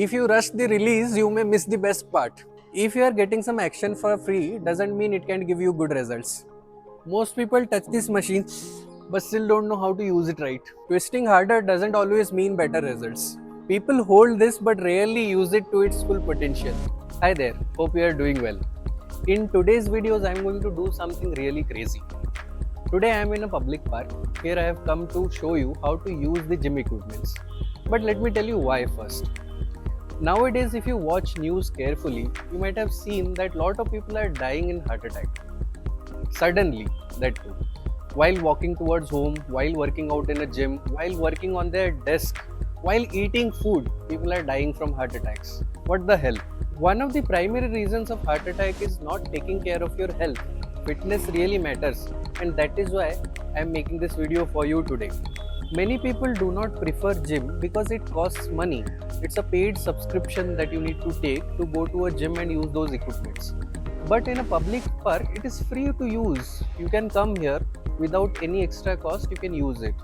If you rush the release, you may miss the best part. If you are getting some action for free, doesn't mean it can give you good results. Most people touch this machine but still don't know how to use it right. Twisting harder doesn't always mean better results. People hold this but rarely use it to its full potential. Hi there, hope you are doing well. In today's videos, I am going to do something really crazy. Today I am in a public park. Here I have come to show you how to use the gym equipments. But let me tell you why first. Nowadays, if you watch news carefully, you might have seen that lot of people are dying in heart attack. Suddenly, that too. While walking towards home, while working out in a gym, while working on their desk, while eating food, people are dying from heart attacks. What the hell? One of the primary reasons of heart attack is not taking care of your health. Fitness really matters, and that is why I am making this video for you today. Many people do not prefer gym because it costs money. It's a paid subscription that you need to take to go to a gym and use those equipments. But in a public park, it is free to use. You can come here without any extra cost, you can use it.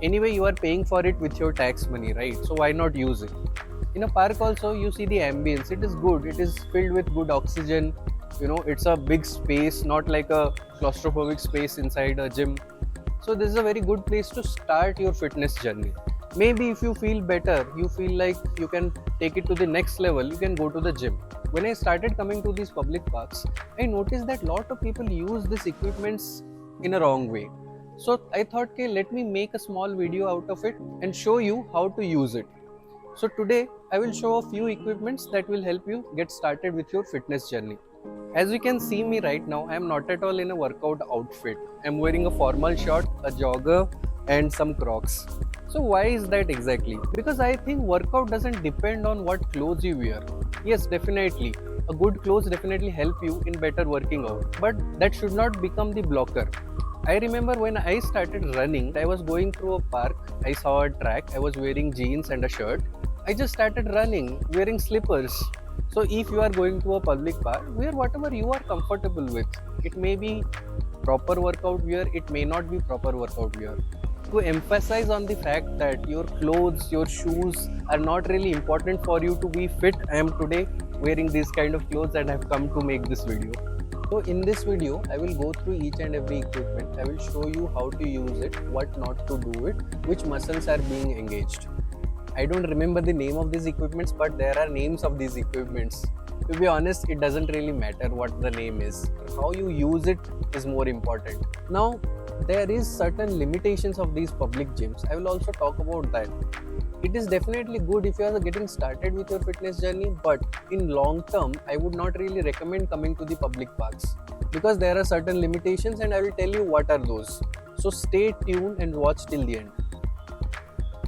Anyway, you are paying for it with your tax money, right? So why not use it? In a park also, you see the ambience. It is good. It is filled with good oxygen. It's a big space, not like a claustrophobic space inside a gym. So this is a very good place to start your fitness journey. Maybe if you feel better, you feel like you can take it to the next level, you can go to the gym. When I started coming to these public parks, I noticed that lot of people use these equipments in a wrong way. So I thought, okay, let me make a small video out of it and show you how to use it. So today I will show a few equipments that will help you get started with your fitness journey. As you can see me right now, I am not at all in a workout outfit. I am wearing a formal shirt, a jogger and some Crocs. So why is that exactly? Because I think workout doesn't depend on what clothes you wear. Yes, definitely. A good clothes definitely help you in better working out. But that should not become the blocker. I remember when I started running, I was going through a park. I saw a track. I was wearing jeans and a shirt. I just started running, wearing slippers. So if you are going to a public park, wear whatever you are comfortable with. It may be proper workout wear, it may not be proper workout wear. To emphasize on the fact that your clothes, your shoes are not really important for you to be fit, I am today wearing these kind of clothes and I have come to make this video. So in this video, I will go through each and every equipment. I will show you how to use it, what not to do it, which muscles are being engaged. I don't remember the name of these equipments, but there are names of these equipments. To be honest, it doesn't really matter what the name is. How you use it is more important. Now, there is certain limitations of these public gyms. I will also talk about that. It is definitely good if you are getting started with your fitness journey, but in long term, I would not really recommend coming to the public parks because there are certain limitations and I will tell you what are those. So stay tuned and watch till the end.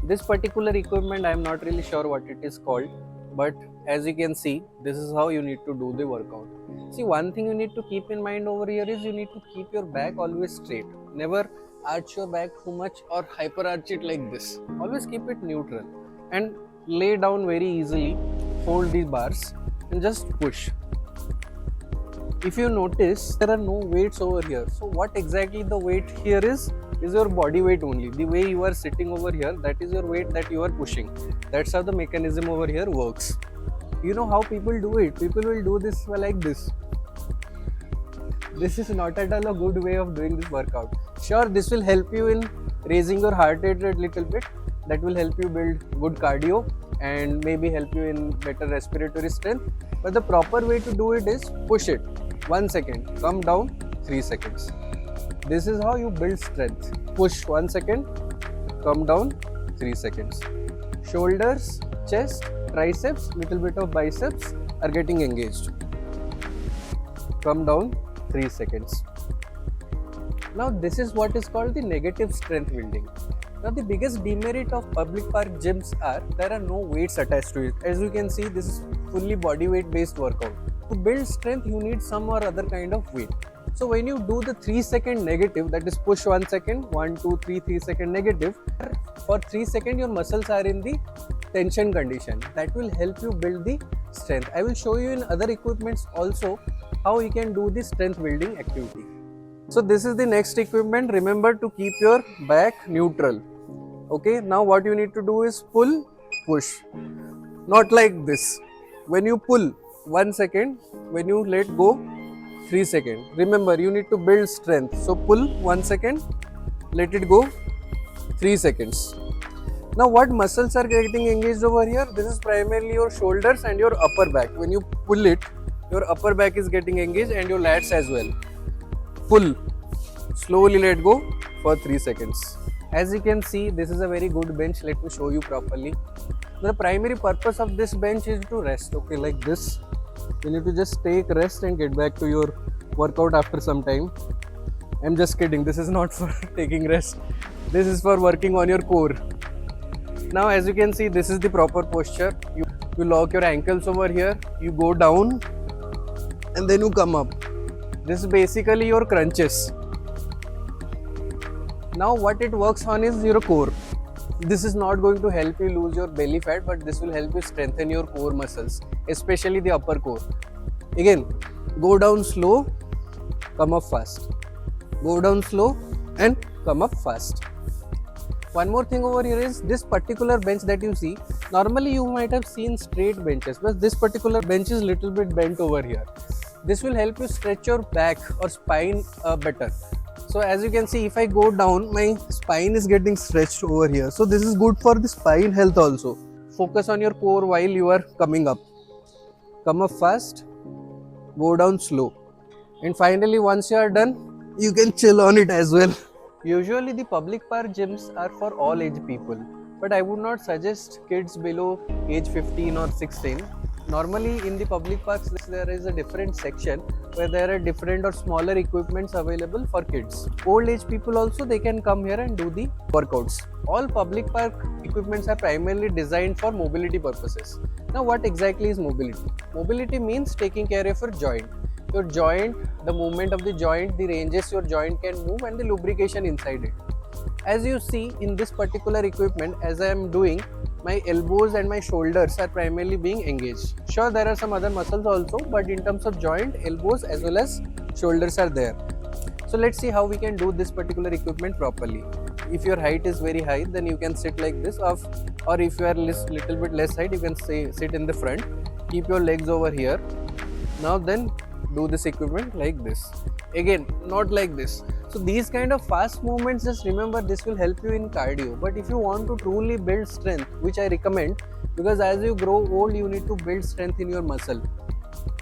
This particular equipment, I am not really sure what it is called, but as you can see, this is how you need to do the workout. See, one thing you need to keep in mind over here is you need to keep your back always straight. Never arch your back too much or hyper arch it like this. Always keep it neutral and lay down very easily. Hold these bars and just push. If you notice, there are no weights over here. So what exactly the weight here is your body weight only. The way you are sitting over here, that is your weight that you are pushing. That's how the mechanism over here works. You know how people do it? People will do this like this. This is not at all a good way of doing this workout. Sure, this will help you in raising your heart rate a little bit. That will help you build good cardio and maybe help you in better respiratory strength. But the proper way to do it is push it. 1 second, come down, 3 seconds. This is how you build strength. Push 1 second, come down, 3 seconds. Shoulders, chest, triceps, little bit of biceps are getting engaged. Come down, 3 seconds. Now this is what is called the negative strength building. Now the biggest demerit of public park gyms are there are no weights attached to it. As you can see, this is fully body weight based workout. To build strength, you need some or other kind of weight. So when you do the 3 second negative, that is push 1 second, 1, 2, 3, 3 second negative, for 3 seconds your muscles are in the tension condition. That will help you build the strength. I will show you in other equipments also how you can do the strength building activity. So this is the next equipment. Remember to keep your back neutral. Okay, now what you need to do is pull, push. not like this. When you pull 1 second, when you let go 3 seconds. Remember, you need to build strength. So pull 1 second, let it go 3 seconds. Now what muscles are getting engaged over here? This is primarily your shoulders and your upper back. When you pull it, your upper back is getting engaged and your lats as well. Pull, slowly let go for 3 seconds. As you can see, this is a very good bench. Let me show you properly. The primary purpose of this bench is to rest. Okay, like this. You need to just take rest and get back to your workout after some time. I'm just kidding. This is not for taking rest. This is for working on your core. Now as you can see, this is the proper posture. You lock your ankles over here, you go down and then you come up. This is basically your crunches. Now what it works on is your core. This is not going to help you lose your belly fat, but this will help you strengthen your core muscles, especially the upper core. Again, go down slow, come up fast. Go down slow and come up fast. One more thing over here is this particular bench that you see. Normally you might have seen straight benches, but this particular bench is little bit bent over here. This will help you stretch your back or spine better. So as you can see, if I go down, my spine is getting stretched over here. So this is good for the spine health also. Focus on your core while you are coming up. Come up fast, go down slow. And finally, once you are done, you can chill on it as well. Usually the public park gyms are for all age people, but I would not suggest kids below age 15 or 16. Normally in the public parks there is a different section where there are different or smaller equipments available for kids. Old age people also, they can come here and do the workouts. All public park equipments are primarily designed for mobility purposes. Now what exactly is mobility? Mobility means taking care of your joint. Your joint, the movement of the joint, the ranges your joint can move and the lubrication inside it. As you see in this particular equipment, as I am doing, my elbows and my shoulders are primarily being engaged. Sure, there are some other muscles also, but in terms of joint, elbows as well as shoulders are there. So let's see how we can do this particular equipment properly. If your height is very high, then you can sit like this, or if you are little bit less height, you can sit in the front. Keep your legs over here. Now then do this equipment like this. Again, not like this. So these kind of fast movements, just remember, this will help you in cardio. But if you want to truly build strength, which I recommend, because as you grow old, you need to build strength in your muscle.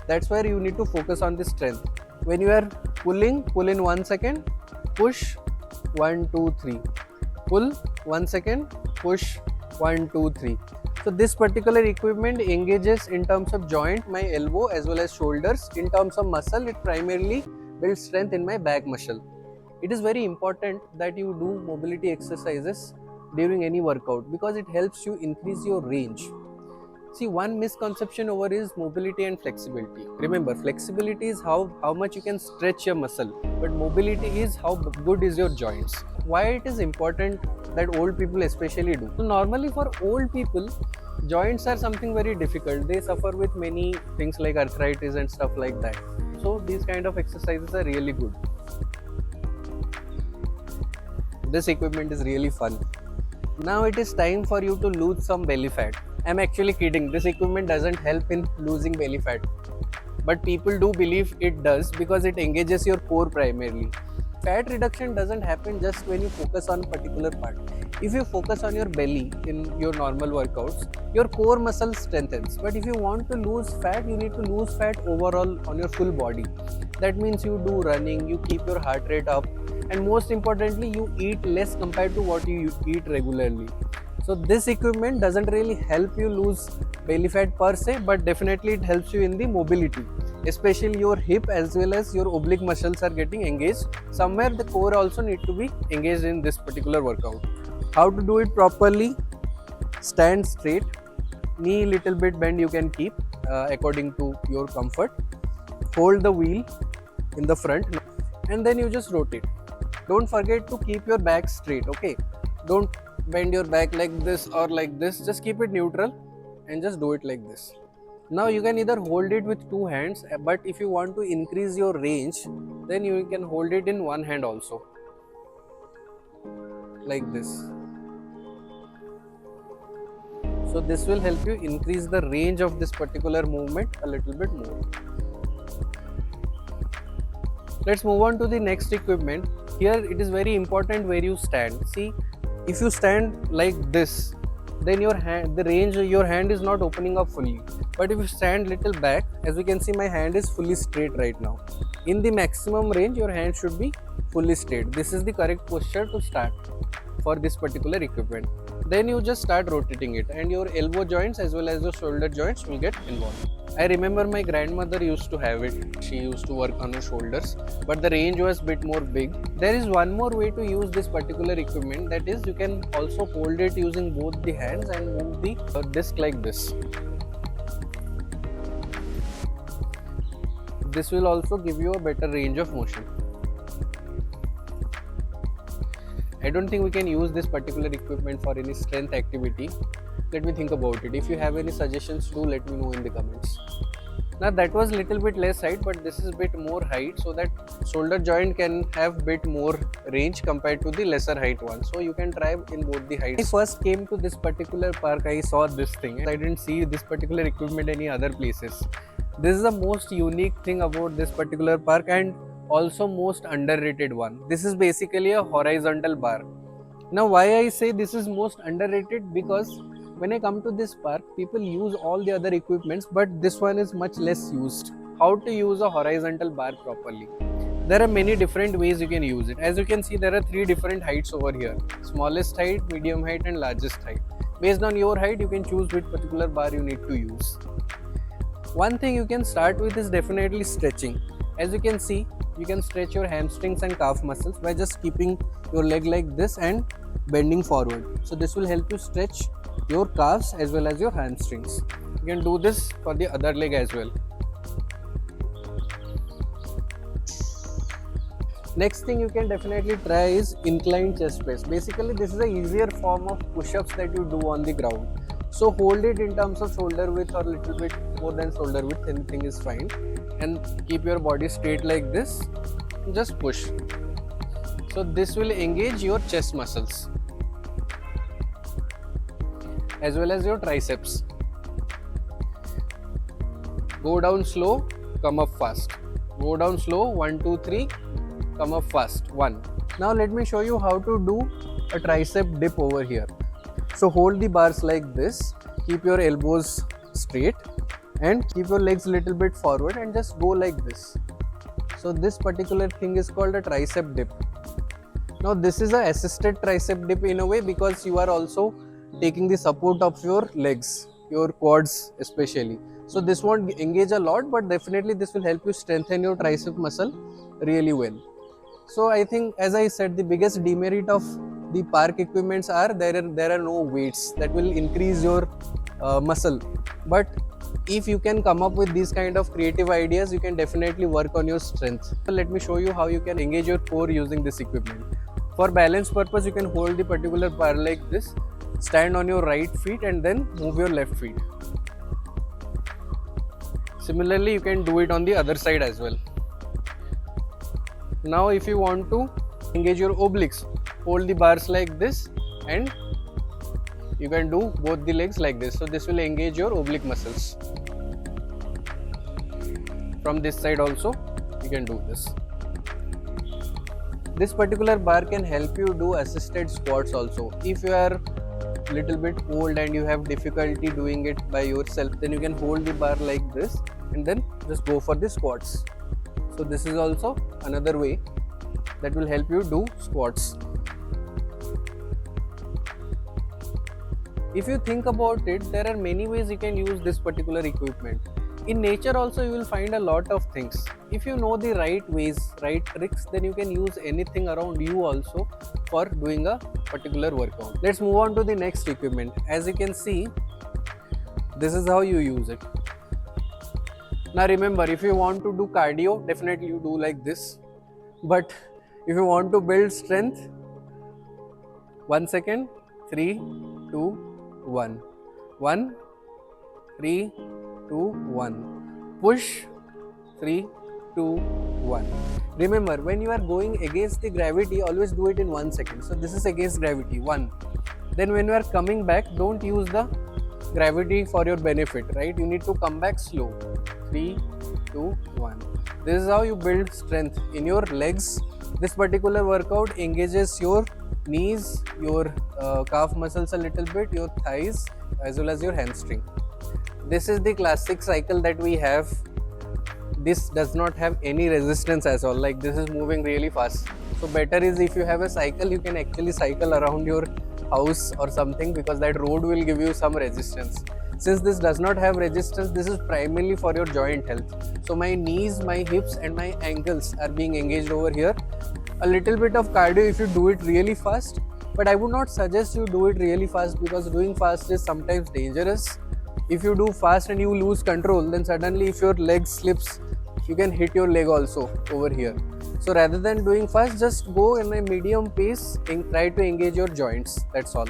That's where you need to focus on the strength. When you are pulling, pull in 1 second, push 1, 2, 3. Pull 1 second, push 1, 2, 3. So this particular equipment engages in terms of joint, my elbow as well as shoulders. In terms of muscle, it primarily builds strength in my back muscle. It is very important that you do mobility exercises during any workout because it helps you increase your range. See, one misconception over is mobility and flexibility. Remember, flexibility is how much you can stretch your muscle, but mobility is how good is your joints. Why it is important that old people especially do. So normally for old people, joints are something very difficult. They suffer with many things like arthritis and stuff like that. So these kind of exercises are really good. This equipment is really fun. Now it is time for you to lose some belly fat. I'm actually kidding. This equipment doesn't help in losing belly fat. But people do believe it does because it engages your core primarily. Fat reduction doesn't happen just when you focus on a particular part. If you focus on your belly in your normal workouts, your core muscle strengthens. But if you want to lose fat, you need to lose fat overall on your full body. That means you do running, you keep your heart rate up, and most importantly, you eat less compared to what you eat regularly. So this equipment doesn't really help you lose belly fat per se, but definitely it helps you in the mobility. Especially your hip as well as your oblique muscles are getting engaged. Somewhere the core also need to be engaged in this particular workout. How to do it properly? Stand straight, knee little bit bend you can keep according to your comfort. Hold the wheel in the front and then you just rotate. Don't forget to keep your back straight, okay? Don't bend your back like this or like this. Just keep it neutral and just do it like this. Now you can either hold it with two hands, but if you want to increase your range, then you can hold it in one hand also. Like this. So this will help you increase the range of this particular movement a little bit more. Let's move on to the next equipment. Here it is very important where you stand. See, if you stand like this, then your hand, the range, your hand is not opening up fully. But if you stand little back, as we can see, my hand is fully straight right now. In the maximum range, your hand should be fully straight. This is the correct posture to start for this particular equipment. Then you just start rotating it, and your elbow joints as well as your shoulder joints will get involved. I remember my grandmother used to have it. She used to work on her shoulders, but the range was bit more big. There is one more way to use this particular equipment, that is you can also hold it using both the hands and move the disc like this. This will also give you a better range of motion. I don't think we can use this particular equipment for any strength activity. Let me think about it. If you have any suggestions, do let me know in the comments. Now that was little bit less height, but this is bit more height, so that shoulder joint can have bit more range compared to the lesser height one. So you can try in both the heights. When I first came to this particular park, I saw this thing. I didn't see this particular equipment any other places. This is the most unique thing about this particular park, and also most underrated one. This is basically a horizontal bar. Now why I say this is most underrated, because when I come to this park, people use all the other equipments, but this one is much less used. How to use a horizontal bar properly? There are many different ways you can use it. As you can see, there are 3 different heights over here: smallest height, medium height and largest height. Based on your height, you can choose which particular bar you need to use. One thing you can start with is definitely stretching. As you can see, you can stretch your hamstrings and calf muscles by just keeping your leg like this and bending forward. So this will help you stretch your calves as well as your hamstrings. You can do this for the other leg as well. Next thing you can definitely try is inclined chest press. Basically, this is a easier form of push-ups that you do on the ground. So hold it in terms of shoulder width or little bit more than shoulder width, anything is fine, and keep your body straight like this. Just push. So this will engage your chest muscles as well as your triceps. Go down slow, come up fast. Go down slow, 1, 2, 3, come up fast, 1. Now let me show you how to do a tricep dip over here. So hold the bars like this, keep your elbows straight and keep your legs a little bit forward and just go like this. So this particular thing is called a tricep dip. Now this is a assisted tricep dip in a way, because you are also taking the support of your legs, your quads especially. So this won't engage a lot, but definitely this will help you strengthen your tricep muscle really well. So I think, as I said, the biggest demerit of the park equipments are there are no weights that will increase your muscle. But if you can come up with these kind of creative ideas, you can definitely work on your strength. So let me show you how you can engage your core using this equipment. For balance purpose, you can hold the particular bar like this, stand on your right feet and then move your left feet. Similarly, you can do it on the other side as well. Now if you want to engage your obliques, hold the bars like this and you can do both the legs like this. So this will engage your oblique muscles. From this side also you can do this. This particular bar can help you do assisted squats also. If you are little bit old and you have difficulty doing it by yourself, then you can hold the bar like this and then just go for the squats. So this is also another way that will help you do squats. If you think about it, there are many ways you can use this particular equipment. In nature also you will find a lot of things. If you know the right ways, right tricks, then you can use anything around you also for doing a particular workout. Let's move on to the next equipment. As you can see, this is how you use it. Now remember, if you want to do cardio, definitely you do like this. But if you want to build strength, 1 second, 3, 2, 1. 1, 3, 2, 1. Push, 3, 2, 1. Remember, when you are going against the gravity, always do it in 1 second. So this is against gravity, 1. Then when you are coming back, don't use the gravity for your benefit, right? You need to come back slow. 3, 2, 1. This is how you build strength in your legs. This particular workout engages your knees, your calf muscles a little bit, your thighs, as well as your hamstring. This is the classic cycle that we have. This does not have any resistance as all, like this is moving really fast. So better is if you have a cycle, you can actually cycle around your house or something, because that road will give you some resistance. Since this does not have resistance, this is primarily for your joint health. So my knees, my hips and my ankles are being engaged over here. A little bit of cardio if you do it really fast, but I would not suggest you do it really fast, because doing fast is sometimes dangerous. If you do fast and you lose control, then suddenly if your leg slips, you can hit your leg also over here. So rather than doing fast, just go in a medium pace and try to engage your joints. That's all.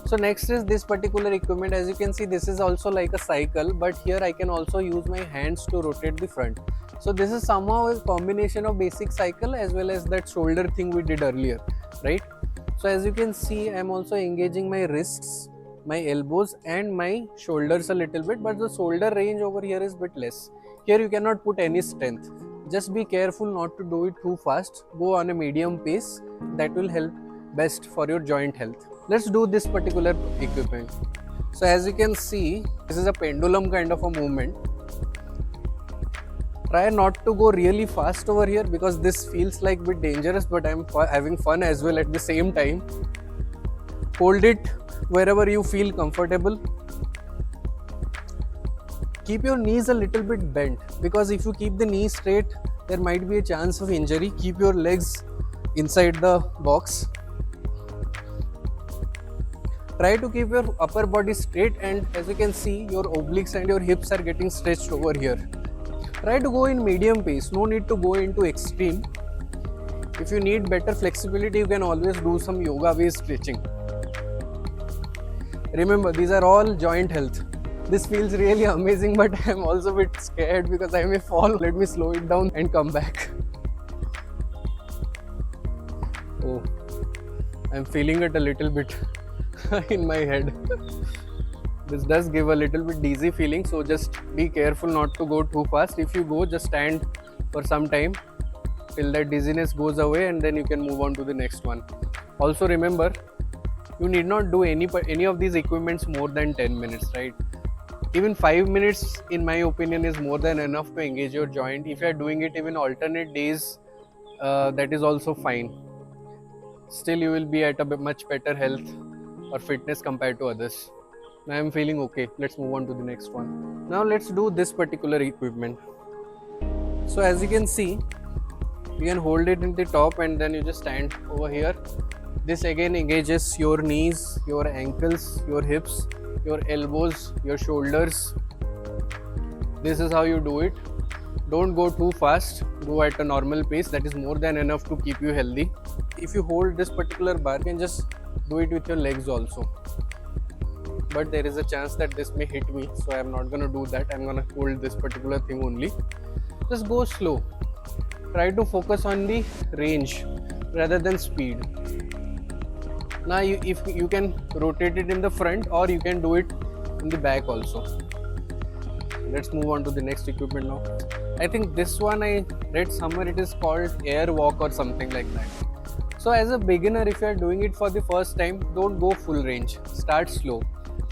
So next is this particular equipment. As you can see, this is also like a cycle, but here I can also use my hands to rotate the front. So this is somehow a combination of basic cycle as well as that shoulder thing we did earlier, right? So as you can see, I'm also engaging my wrists, my elbows and my shoulders a little bit, but the shoulder range over here is a bit less. Here you cannot put any strength. Just be careful not to do it too fast. Go on a medium pace. That will help best for your joint health. Let's do this particular equipment. So as you can see, this is a pendulum kind of a movement. Try not to go really fast over here, because this feels like a bit dangerous, but I'm having fun as well at the same time. Hold it wherever you feel comfortable. Keep your knees a little bit bent, because if you keep the knees straight, there might be a chance of injury. Keep your legs inside the box. Try to keep your upper body straight, and as you can see, your obliques and your hips are getting stretched over here. Try to go in medium pace. No need to go into extreme. If you need better flexibility, you can always do some yoga based stretching. Remember, these are all joint health. This feels really amazing, but I'm also a bit scared because I may fall. Let me slow it down and come back. Oh, I'm feeling it a little bit in my head. This does give a little bit dizzy feeling, so just be careful not to go too fast. If you go, just stand for some time till that dizziness goes away, and then you can move on to the next one. Also remember, you need not do any of these equipments more than 10 minutes, right? Even 5 minutes, in my opinion, is more than enough to engage your joint. If you are doing it even alternate days, that is also fine. Still, you will be at a much better health or fitness compared to others. I am feeling okay. Let's move on to the next one. Now let's do this particular equipment. So as you can see, you can hold it in the top and then you just stand over here. This again engages your knees, your ankles, your hips, your elbows, your shoulders. This is how you do it. Don't go too fast. Go at a normal pace. That is more than enough to keep you healthy. If you hold this particular bar, you can just do it with your legs also. But there is a chance that this may hit me, so I am not going to do that. I am going to hold this particular thing only. Just go slow. Try to focus on the range rather than speed. Now if you can rotate it in the front, or you can do it in the back also. Let's move on to the next equipment now. I think this one I read somewhere, it is called air walk or something like that. So as a beginner, if you are doing it for the first time, don't go full range. Start slow.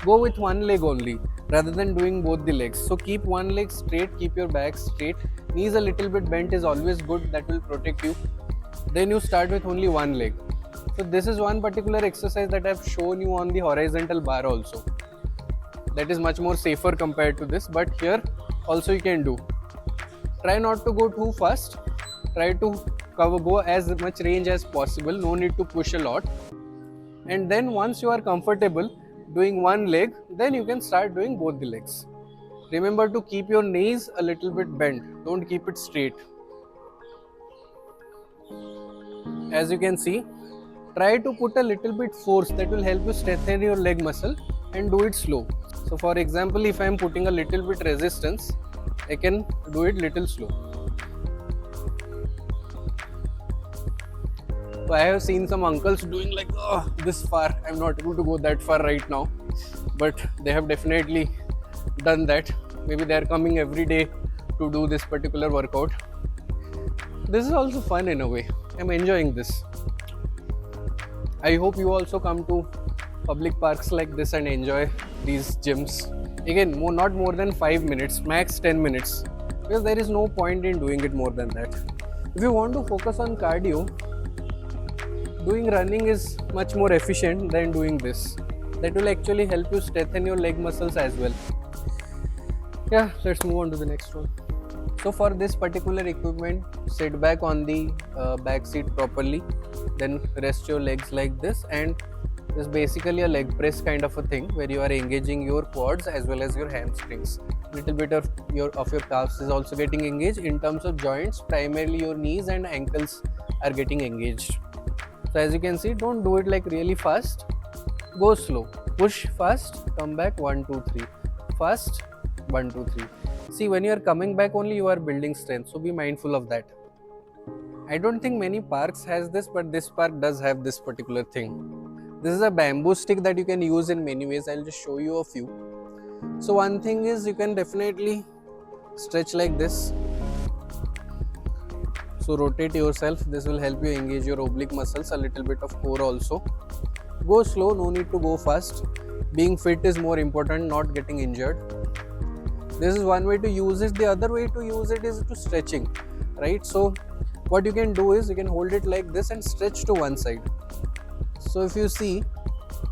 Go with one leg only rather than doing both the legs. So keep one leg straight, keep your back straight. Knees a little bit bent is always good, that will protect you. Then you start with only one leg. So this is one particular exercise that I have shown you on the horizontal bar also. That is much more safer compared to this, but here also you can do. Try not to go too fast. Try to go as much range as possible. No need to push a lot. And then once you are comfortable doing one leg, then you can start doing both the legs. Remember to keep your knees a little bit bent. Don't keep it straight. As you can see, try to put a little bit force, that will help you strengthen your leg muscle, and do it slow. So for example, if I am putting a little bit resistance, I can do it little slow. So I have seen some uncles doing like this far. I am not able to go that far right now. but they have definitely done that. Maybe they are coming every day to do this particular workout. This is also fun in a way. I'm enjoying this. I hope you also come to public parks like this and enjoy these gyms. Again, not more than 5 minutes, max 10 minutes, because there is no point in doing it more than that. If you want to focus on cardio, doing running is much more efficient than doing this. That will actually help you strengthen your leg muscles as well. Yeah, let's move on to the next one. So for this particular equipment, sit back on the back seat properly, then rest your legs like this, and this is basically a leg press kind of a thing where you are engaging your quads as well as your hamstrings. Little bit of your calves is also getting engaged. In terms of joints, primarily your knees and ankles are getting engaged. So as you can see, don't do it like really fast. Go slow. Push fast, come back 1, 2, 3. Fast, 1, 2, 3. See, when you are coming back only, you are building strength. So be mindful of that. I don't think many parks has this, but this park does have this particular thing. This is a bamboo stick that you can use in many ways. I'll just show you a few. So one thing is you can definitely stretch like this. So rotate yourself. This will help you engage your oblique muscles, a little bit of core also. Go slow, no need to go fast. Being fit is more important, not getting injured. This is one way to use it. The other way to use it is to stretching, right? So what you can do is you can hold it like this and stretch to one side. So if you see,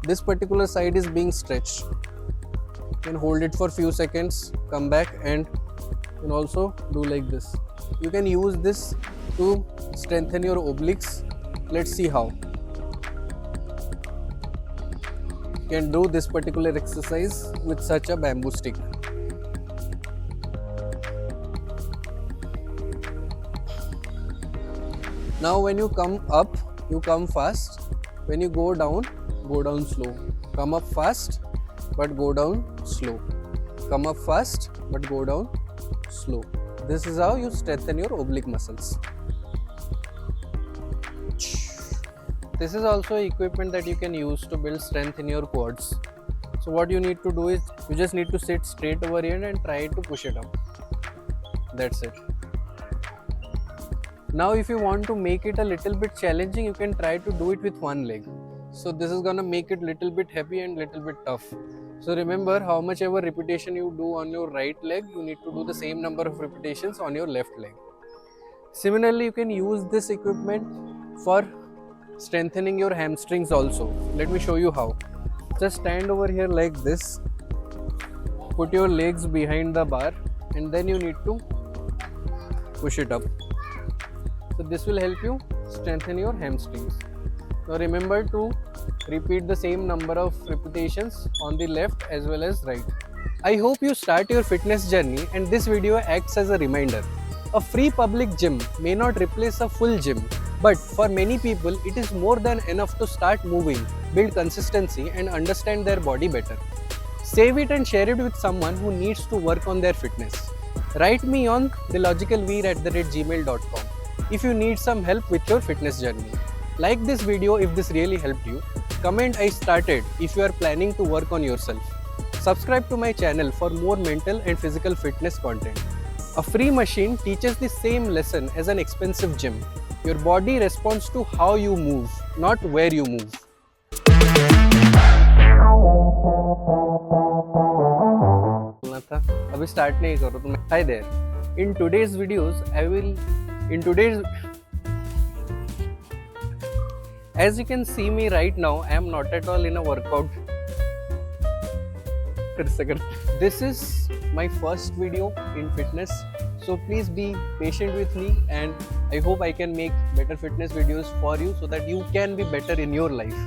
this particular side is being stretched. You can hold it for few seconds, come back, and you can also do like this. You can use this to strengthen your obliques. Let's see how. You can do this particular exercise with such a bamboo stick. Now when you come up, you come fast. When you go down slow. Come up fast, but go down slow. Come up fast, but go down slow. This is how you strengthen your oblique muscles. This is also equipment that you can use to build strength in your quads. So what you need to do is, you just need to sit straight over here and try to push it up. That's it. Now if you want to make it a little bit challenging, you can try to do it with one leg. So this is gonna make it little bit heavy and little bit tough. So remember, how much ever repetition you do on your right leg, you need to do the same number of repetitions on your left leg. Similarly, you can use this equipment for strengthening your hamstrings also. Let me show you how. Just stand over here like this. Put your legs behind the bar and then you need to push it up. So this will help you strengthen your hamstrings. Now remember to repeat the same number of repetitions on the left as well as right. I hope you start your fitness journey, and this video acts as a reminder. A free public gym may not replace a full gym, but for many people it is more than enough to start moving, build consistency and understand their body better. Save it and share it with someone who needs to work on their fitness. Write me on thelogicalveer@gmail.com if you need some help with your fitness journey. Like this video if this really helped you. Comment "I started" if you are planning to work on yourself. Subscribe to my channel for more mental and physical fitness content. A free machine teaches the same lesson as an expensive gym. Your body responds to how you move, not where you move. अभी start नहीं करो तुम. Hi there. In today's videos, as you can see me right now, I am not at all in a workout. This is my first video in fitness, so please be patient with me, and I hope I can make better fitness videos for you so that you can be better in your life.